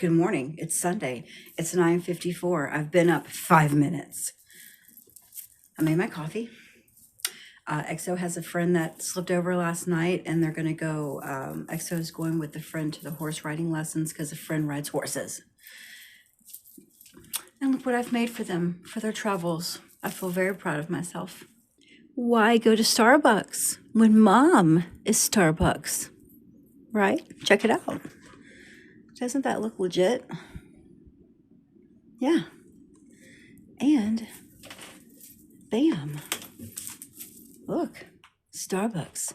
Good morning. It's Sunday. It's 9:54. I've been up 5 minutes. I made my coffee. EXO has a friend that slipped over last night, and they're going to go. EXO's going with the friend to the horse riding lessons because a friend rides horses. And look what I've made for them for their travels. I feel very proud of myself. Why go to Starbucks when mom is Starbucks? Right? Check it out. Doesn't that look legit? Yeah. And bam. Look, Starbucks.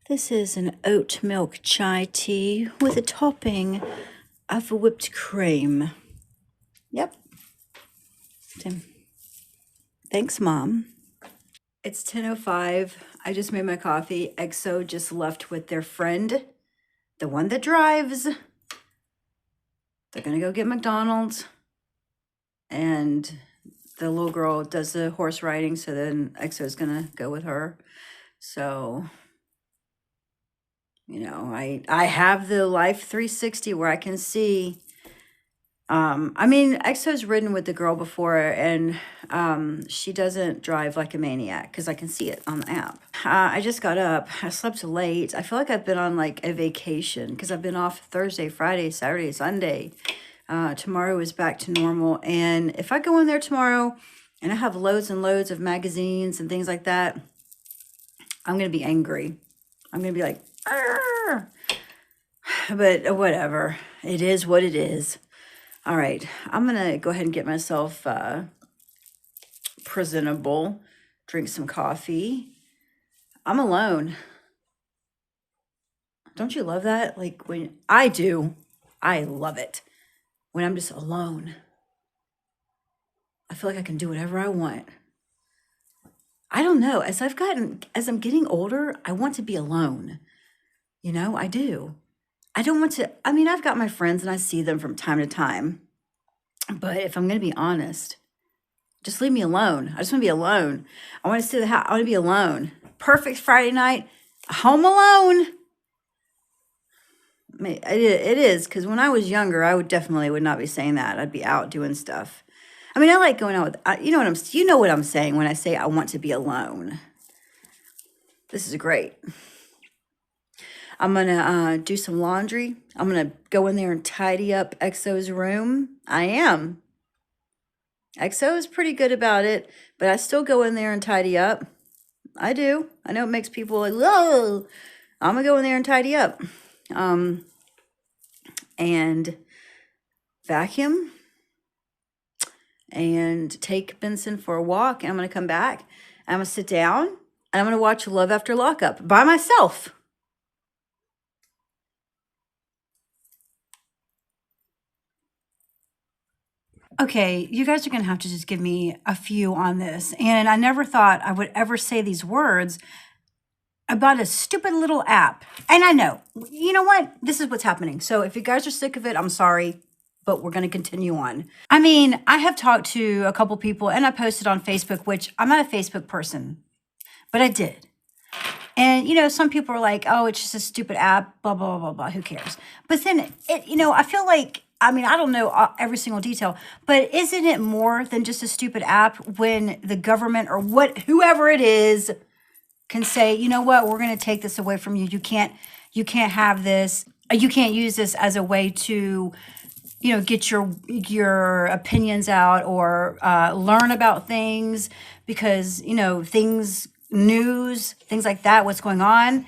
This is an oat milk chai tea with a topping of whipped cream. Yep. Tim. Thanks, Mom. It's 10:05. I just made my coffee. EXO just left with their friend, the one that drives. They're going to go get McDonald's. And the little girl does the horse riding, so then EXO's going to go with her. So, I have the Life 360 where I can see. EXO's ridden with the girl before, and she doesn't drive like a maniac because I can see it on the app. I just got up. I slept late. I feel like I've been on like a vacation because I've been off Thursday, Friday, Saturday, Sunday. Tomorrow is back to normal. And if I go in there tomorrow and I have loads and loads of magazines and things like that, I'm going to be angry. I'm going to be like, arr! But whatever. It is what it is. All right. I'm going to go ahead and get myself presentable, drink some coffee. I'm alone. Don't you love that? Like when I do, I love it. When I'm just alone, I feel like I can do whatever I want. I don't know. As I'm getting older, I want to be alone. I do. I don't want to, I've got my friends and I see them from time to time. But if I'm going to be honest, just leave me alone. I just want to be alone. I want to stay at the house. I want to be alone. Perfect Friday night, home alone. It is, because when I was younger, I would not be saying that. I'd be out doing stuff. I like going out with, you know what I'm saying when I say I want to be alone. This is great. I'm going to do some laundry. I'm going to go in there and tidy up EXO's room. I am. EXO is pretty good about it, but I still go in there and tidy up. I do. I know it makes people like, whoa. I'm going to go in there and tidy up. And vacuum and take Benson for a walk. And I'm going to come back. I'm going to sit down and I'm going to watch Love After Lockup by myself. Okay, you guys are going to have to just give me a few on this. And I never thought I would ever say these words about a stupid little app. And I know, you know what? This is what's happening. So if you guys are sick of it, I'm sorry, but we're going to continue on. I have talked to a couple people and I posted on Facebook, which I'm not a Facebook person, but I did. And, some people are like, oh, it's just a stupid app, blah, blah, blah, blah, who cares? But then, I feel like, I don't know every single detail, but isn't it more than just a stupid app when the government or whoever it is can say, you know what, we're going to take this away from you. You can't have this. You can't use this as a way to, get your opinions out or learn about things because, news, things like that, what's going on.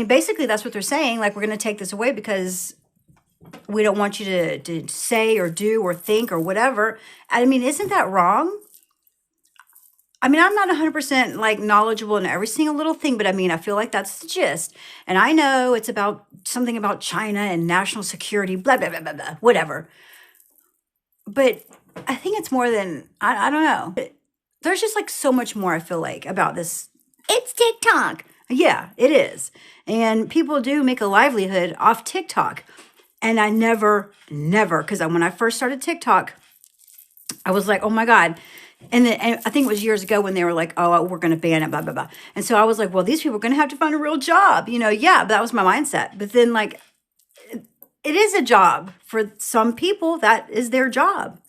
Basically that's what they're saying. Like, we're going to take this away because we don't want you to say or do or think or whatever. Isn't that wrong? I'm not 100% like knowledgeable in every single little thing, but I feel like that's the gist. And I know it's about something about China and national security, blah, blah, blah, blah, blah, whatever. But I think it's more than, I don't know. There's just like so much more I feel like about this. It's TikTok. Yeah, it is. And people do make a livelihood off TikTok. And I never, because when I first started TikTok, I was like, oh my God. And I think it was years ago when they were like, oh, we're going to ban it, blah, blah, blah. And so I was like, well, these people are going to have to find a real job. Yeah, but that was my mindset. But then like, it is a job for some people. That is their job.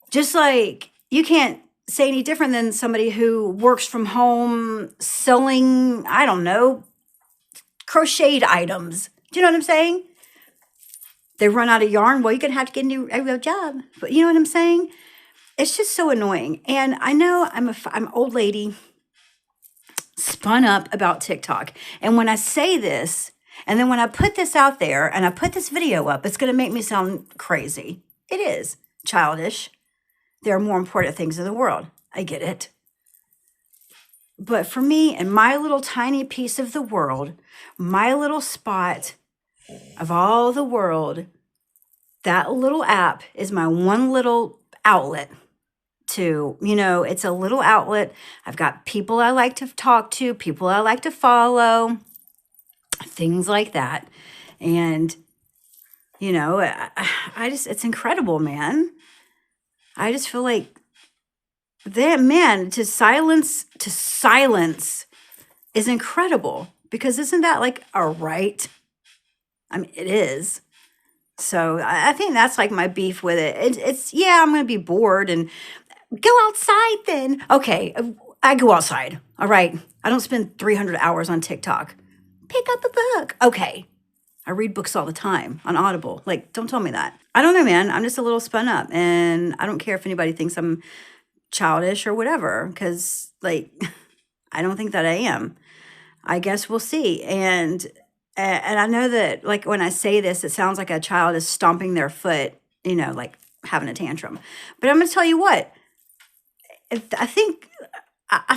Just like you can't say any different than somebody who works from home selling, I don't know, crocheted items. Do you know what I'm saying? They run out of yarn. Well, you're going to have to get a real job. But you know what I'm saying? It's just so annoying. And I know I'm an old lady spun up about TikTok. And when I say this, and then when I put this out there and I put this video up, it's going to make me sound crazy. It is childish. There are more important things in the world. I get it. But for me and my little tiny piece of the world, my little spot of all the world, that little app is my one little outlet to, it's a little outlet. I've got people I like to talk to, people I like to follow, things like that. And, it's incredible, man. I just feel like that, man, to silence is incredible, because isn't that like a right? I mean, it is. So I think that's like my beef with it. It's I'm going to be bored and go outside then. Okay, I go outside. All right. I don't spend 300 hours on TikTok. Pick up a book. Okay. I read books all the time on Audible. Like, don't tell me that. I don't know, man. I'm just a little spun up, and I don't care if anybody thinks I'm childish or whatever, because like, I don't think that I am. I guess we'll see. And I know that like when I say this, it sounds like a child is stomping their foot, like having a tantrum. But I'm going to tell you what, I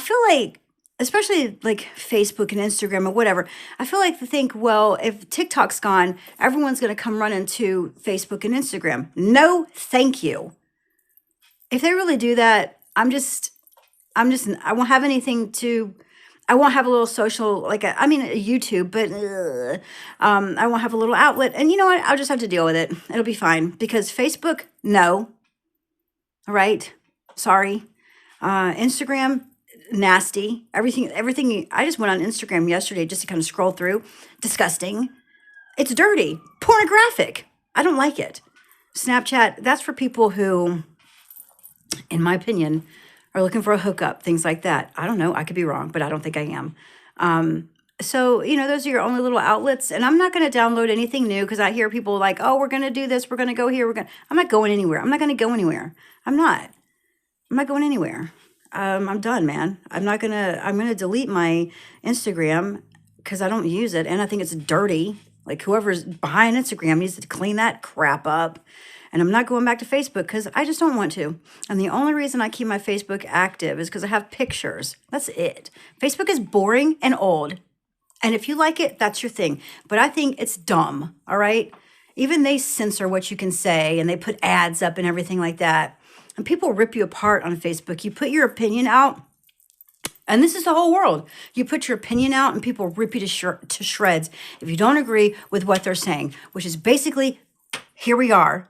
feel like, especially like Facebook and Instagram or whatever, I feel like they think, well, if TikTok's gone, everyone's going to come running to Facebook and Instagram. No, thank you. If they really do that, I won't have anything to, I won't have a little social, like, a YouTube, but I won't have a little outlet. And you know what? I'll just have to deal with it. It'll be fine, because Facebook, no. All right. Sorry. Instagram, nasty. Everything. I just went on Instagram yesterday just to kind of scroll through. Disgusting. It's dirty. Pornographic. I don't like it. Snapchat, that's for people who, in my opinion, are looking for a hookup, things like that. I don't know. I could be wrong, but I don't think I am. So, those are your only little outlets. And I'm not going to download anything new, because I hear people like, oh, we're going to do this. We're going to go here. I'm not going anywhere. I'm not going to go anywhere. I'm not going anywhere. I'm done, man. I'm going to delete my Instagram because I don't use it. And I think it's dirty. Like, whoever's behind Instagram needs to clean that crap up. And I'm not going back to Facebook because I just don't want to. And the only reason I keep my Facebook active is because I have pictures. That's it. Facebook is boring and old. And if you like it, that's your thing. But I think it's dumb, all right? Even they censor what you can say, and they put ads up and everything like that. And people rip you apart on Facebook. You put your opinion out, and this is the whole world. You put your opinion out, and people rip you to shreds if you don't agree with what they're saying, which is basically, here we are.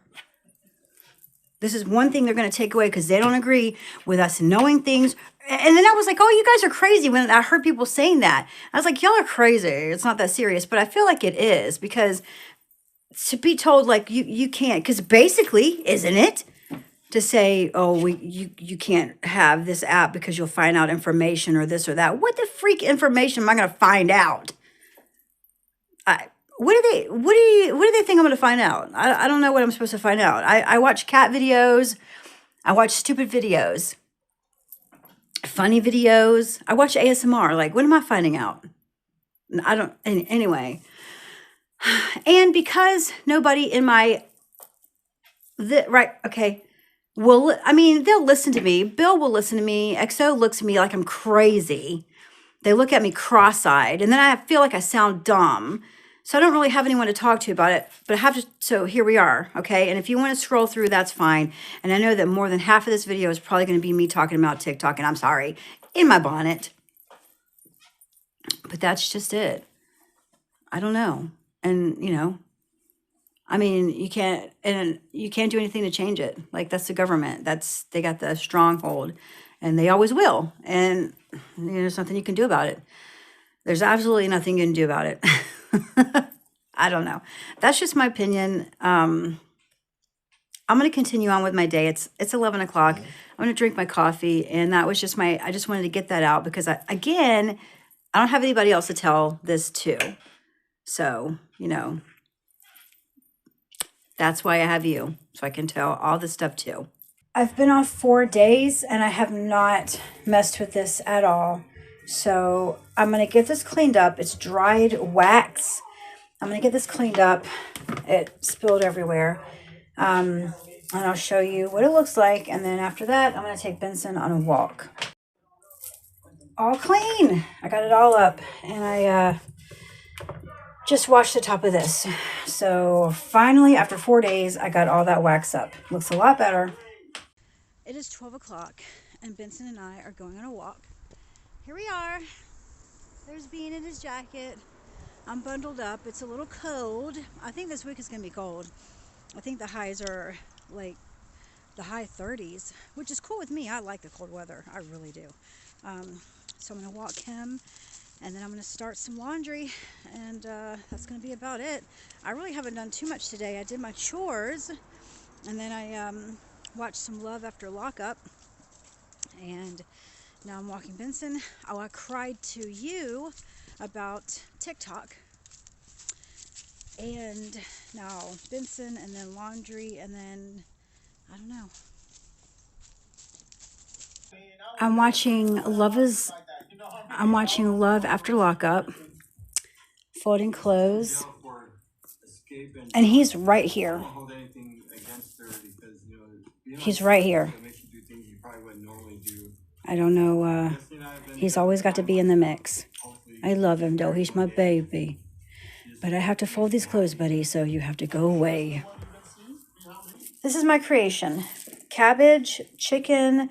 This is one thing they're going to take away because they don't agree with us knowing things. And then I was like, oh, you guys are crazy when I heard people saying that. I was like, y'all are crazy. It's not that serious. But I feel like it is, because to be told like you can't, because basically, isn't it? To say, oh, you can't have this app because you'll find out information or this or that. What the freak information am I going to find out? What do they think I'm going to find out? I don't know what I'm supposed to find out. I watch cat videos. I watch stupid videos. Funny videos. I watch ASMR. Like, what am I finding out? Anyway. And because nobody in my, right, okay. Well, they'll listen to me. Bill will listen to me. XO looks at me like I'm crazy. They look at me cross-eyed. And then I feel like I sound dumb. So I don't really have anyone to talk to about it, but I have to, so here we are, okay? And if you want to scroll through, that's fine. And I know that more than half of this video is probably going to be me talking about TikTok, and I'm sorry, in my bonnet. But that's just it. I don't know. And, you can't do anything to change it. Like, that's the government. They got the stronghold, and they always will. And there's nothing you can do about it. There's absolutely nothing you can do about it. I don't know. That's just my opinion. I'm going to continue on with my day. It's 11 o'clock. I'm going to drink my coffee. And that was just I just wanted to get that out because again, I don't have anybody else to tell this to. So, that's why I have you. So I can tell all this stuff too. I've been off 4 days and I have not messed with this at all. So I'm going to get this cleaned up. It's dried wax. I'm going to get this cleaned up. It spilled everywhere. And I'll show you what it looks like. And then after that, I'm going to take Benson on a walk. All clean. I got it all up. And I just washed the top of this. So finally, after 4 days, I got all that wax up. Looks a lot better. It is 12 o'clock and Benson and I are going on a walk. Here we are. There's Bean in his jacket. I'm bundled up. It's a little cold. I think this week is going to be cold. I think the highs are like the high 30s, which is cool with me. I like the cold weather. I really do. So I'm going to walk him and then I'm going to start some laundry and that's going to be about it. I really haven't done too much today. I did my chores and then I watched some Love After Lockup and now I'm walking Benson. Oh, I cried to you about TikTok. And now Benson and then laundry and then I don't know. I'm watching Love After Lockup, folding clothes, and he's right here. He's right here. I don't know. He's always got to be in the mix. I love him though. He's my baby. But I have to fold these clothes, buddy, so you have to go away. This is my creation. Cabbage, chicken,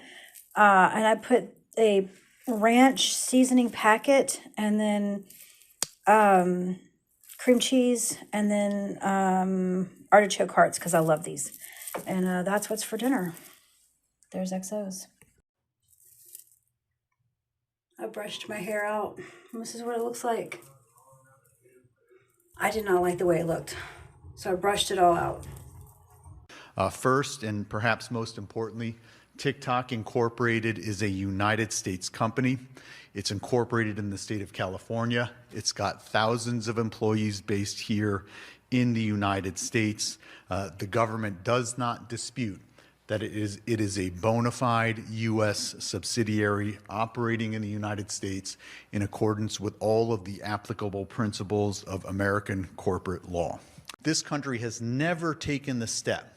and I put a ranch seasoning packet, and then cream cheese, and then artichoke hearts, because I love these. And that's what's for dinner. There's XOs. I brushed my hair out. This is what it looks like. I did not like the way it looked, so I brushed it all out. First, and perhaps most importantly, TikTok Incorporated is a United States company. It's incorporated in the state of California. It's got thousands of employees based here in the United States. The government does not dispute that it is a bona fide U.S. subsidiary operating in the United States in accordance with all of the applicable principles of American corporate law. This country has never taken the step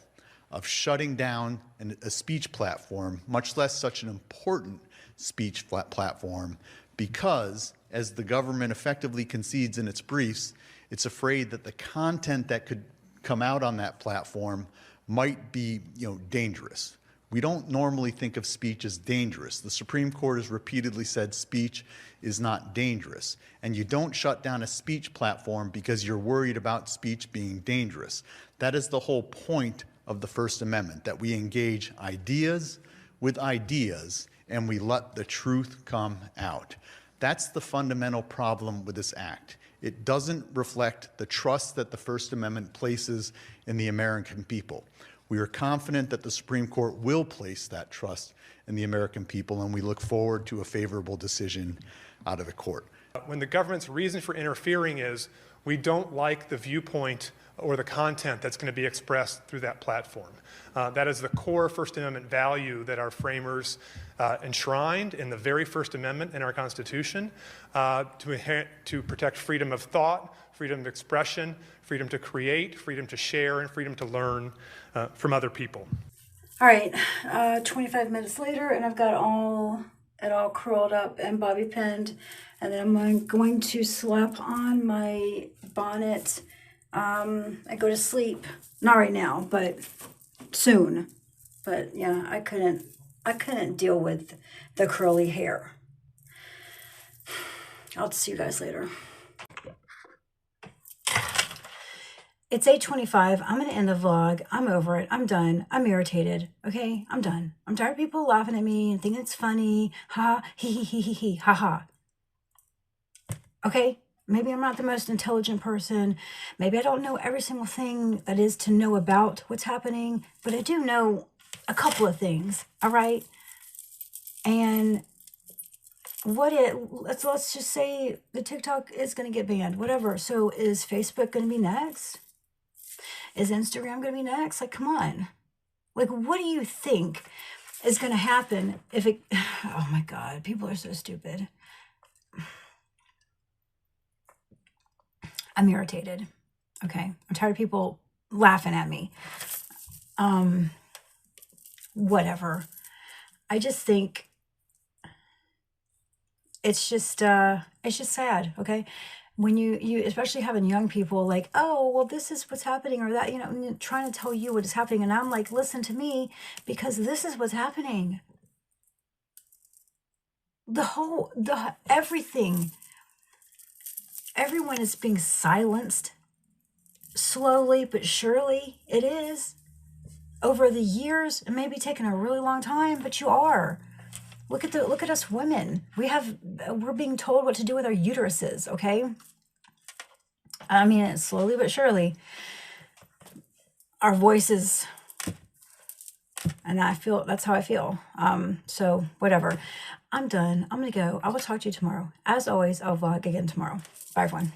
of shutting down a speech platform, much less such an important speech platform, because, as the government effectively concedes in its briefs, it's afraid that the content that could come out on that platform might be, dangerous. We don't normally think of speech as dangerous. The Supreme Court has repeatedly said speech is not dangerous. And you don't shut down a speech platform because you're worried about speech being dangerous. That is the whole point of the First Amendment, that we engage ideas with ideas and we let the truth come out. That's the fundamental problem with this act. It doesn't reflect the trust that the First Amendment places in the American people. We are confident that the Supreme Court will place that trust in the American people, and we look forward to a favorable decision out of the court. When the government's reason for interfering is we don't like the viewpoint or the content that's going to be expressed through that platform. That is the core First Amendment value that our framers enshrined in the very First Amendment in our Constitution to protect freedom of thought, freedom of expression, freedom to create, freedom to share, and freedom to learn from other people. All right, 25 minutes later, and I've got it all curled up and bobby pinned, and then I'm going to slap on my bonnet. I go to sleep, not right now, but soon. But yeah, I couldn't deal with the curly hair. I'll see you guys later. It's 8:25. I'm going to end the vlog. I'm over it. I'm done. I'm irritated. Okay? I'm done. I'm tired of people laughing at me and thinking it's funny. Ha, he, ha, ha. Okay? Maybe I'm not the most intelligent person. Maybe I don't know every single thing that is to know about what's happening, but I do know a couple of things, all right? And let's just say the TikTok is going to get banned, whatever. So is Facebook going to be next? Is Instagram going to be next? Like, come on. Like, what do you think is going to happen if it, oh my God, people are so stupid. I'm irritated. Okay. I'm tired of people laughing at me. Whatever. I just think it's just sad. Okay. When you especially having young people like, oh, well, this is what's happening, or that, and trying to tell you what is happening. And I'm like, listen to me, because this is what's happening. Everything, everyone is being silenced slowly but surely. It is over the years. It may be taking a really long time, but you are. Look at us women. We're being told what to do with our uteruses, okay? I mean, slowly but surely, our voices, and that's how I feel. So whatever. I'm done. I'm gonna go. I will talk to you tomorrow. As always, I'll vlog again tomorrow. Bye, everyone.